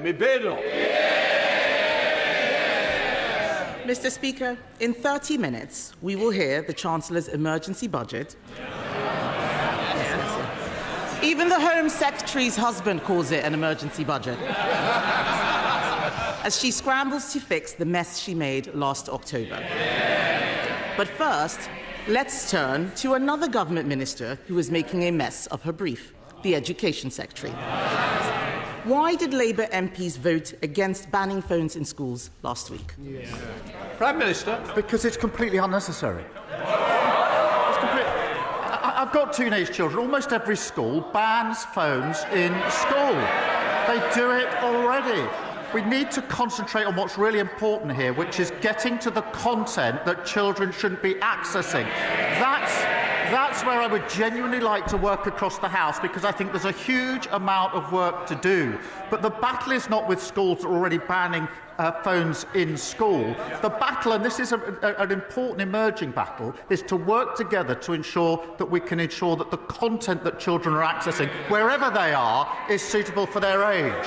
Kemi Badenoch. Mr. Speaker, in 30 minutes, we will hear the Chancellor's emergency budget. Even the Home Secretary's husband calls it an emergency budget, as she scrambles to fix the mess she made last October. But first, let's turn to another government minister who is making a mess of her brief, the Education Secretary. Why did Labour MPs vote against banning phones in schools last week? Prime Minister. Because it's completely unnecessary. I've got teenage children. Almost every school bans phones in school. They do it already. We need to concentrate on what's really important here, which is getting to the content that children shouldn't be accessing. That's where I would genuinely like to work across the House, because I think there's a huge amount of work to do. But the battle is not with schools that are already banning phones in school. The battle, and this is an important emerging battle, is to work together to ensure that we can ensure that the content that children are accessing, wherever they are, is suitable for their age.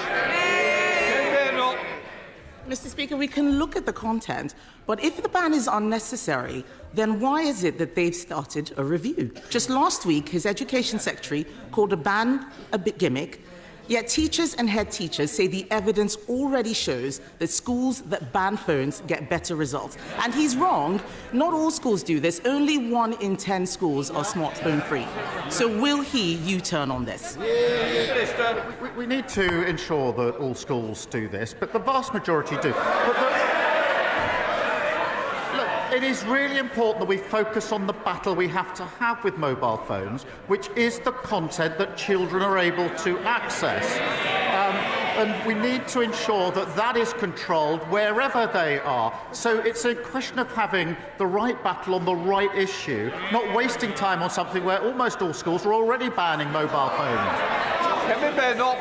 Mr. Speaker, we can look at the content, but if the ban is unnecessary, then why is it that they've started a review? Just last week, his Education Secretary called a ban a bit gimmick, yet teachers and head teachers say the evidence already shows that schools that ban phones get better results. And he's wrong. Not all schools do this. Only 1 in 10 schools are smartphone-free. So will he U-turn on this? We need to ensure that all schools do this, but the vast majority do. It is really important that we focus on the battle we have to have with mobile phones, which is the content that children are able to access. And we need to ensure that that is controlled wherever they are. So it's a question of having the right battle on the right issue, not wasting time on something where almost all schools are already banning mobile phones. Kemi Badenoch.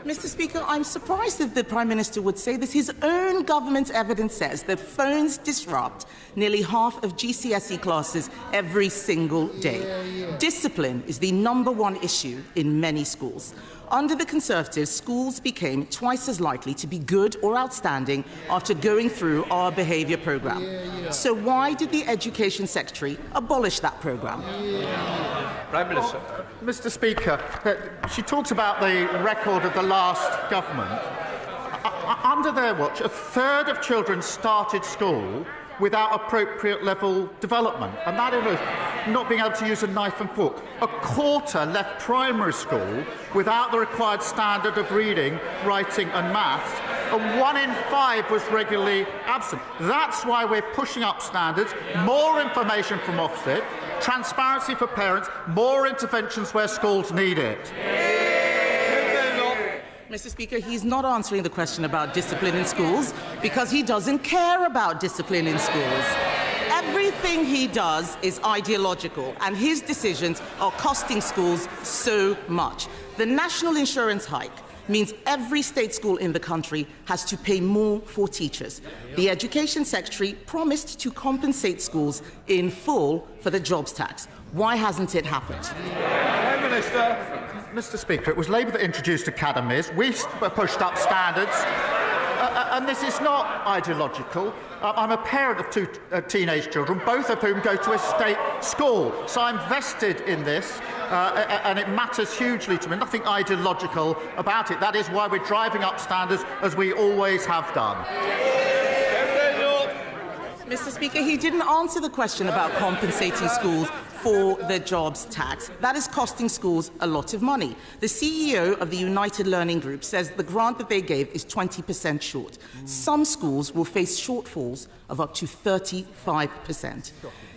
Mr. Speaker, I'm surprised that the Prime Minister would say this. His own government's evidence says that phones disrupt nearly half of GCSE classes every single day. Discipline is the #1 issue in many schools. Under the Conservatives, schools became twice as likely to be good or outstanding after going through our behaviour programme. So why did the Education Secretary abolish that programme? Prime Minister. Mr. Speaker, she talks about the record of the last government. Under their watch, a third of children started school without appropriate level development, and that is not being able to use a knife and fork. A quarter left primary school without the required standard of reading, writing and maths, and 1 in 5 was regularly absent. That's why we're pushing up standards, more information from Ofsted, transparency for parents, more interventions where schools need it. Mr. Speaker, he's not answering the question about discipline in schools because he doesn't care about discipline in schools. Everything he does is ideological, and his decisions are costing schools so much. The national insurance hike means every state school in the country has to pay more for teachers. The Education Secretary promised to compensate schools in full for the jobs tax. Why hasn't it happened? Prime Minister. Mr. Speaker, it was Labour that introduced academies. We pushed up standards. And this is not ideological. I'm a parent of 2 teenage children, both of whom go to a state school. So I'm vested in this, and it matters hugely to me. Nothing ideological about it. That is why we're driving up standards, as we always have done. Mr. Speaker, he didn't answer the question about compensating schools for the jobs tax. That is costing schools a lot of money. The CEO of the United Learning Group says the grant that they gave is 20% short. Some schools will face shortfalls of up to 35%.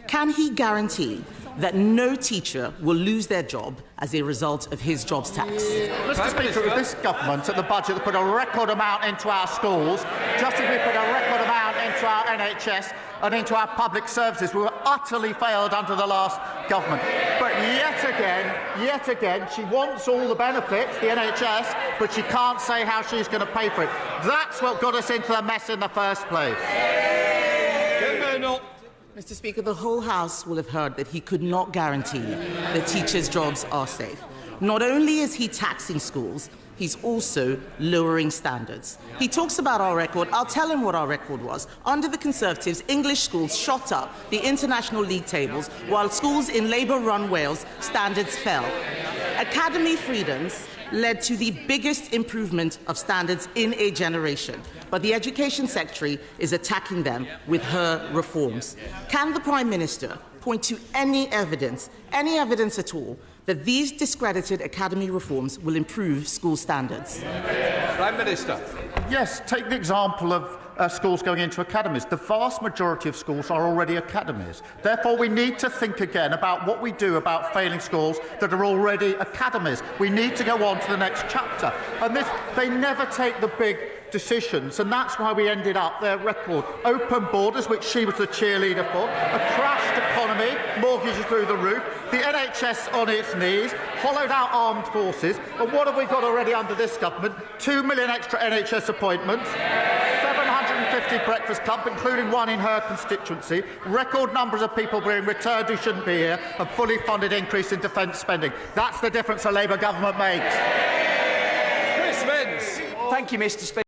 Can he guarantee that no teacher will lose their job as a result of his jobs tax? Mr. Speaker, it was this government at the budget that put a record amount into our schools, just as we put a record amount into our NHS and into our public services. We were utterly failed under the last government. But yet again, she wants all the benefits, the NHS, but she can't say how she's going to pay for it. That's what got us into the mess in the first place. Mr. Speaker, the whole House will have heard that he could not guarantee that teachers' jobs are safe. Not only is he taxing schools, he's also lowering standards. He talks about our record. I'll tell him what our record was. Under the Conservatives, English schools shot up the international league tables, while schools in Labour-run Wales, standards fell. Academy freedoms led to the biggest improvement of standards in a generation, but the Education Secretary is attacking them with her reforms. Can the Prime Minister point to any evidence at all, that these discredited academy reforms will improve school standards? Prime Minister. Yes, take the example of schools going into academies. The vast majority of schools are already academies. Therefore, we need to think again about what we do about failing schools that are already academies. We need to go on to the next chapter. And they never take the big decisions, and that's why we ended up their record. Open borders, which she was the cheerleader for, a crashed economy, mortgages through the roof, the NHS on its knees, hollowed out armed forces. And what have we got already under this government? 2 million extra NHS appointments, 750 breakfast clubs, including one in her constituency, record numbers of people being returned who shouldn't be here, and fully funded increase in defence spending. That's the difference a Labour government makes. Chris Vins. Thank you, Mr. Speaker.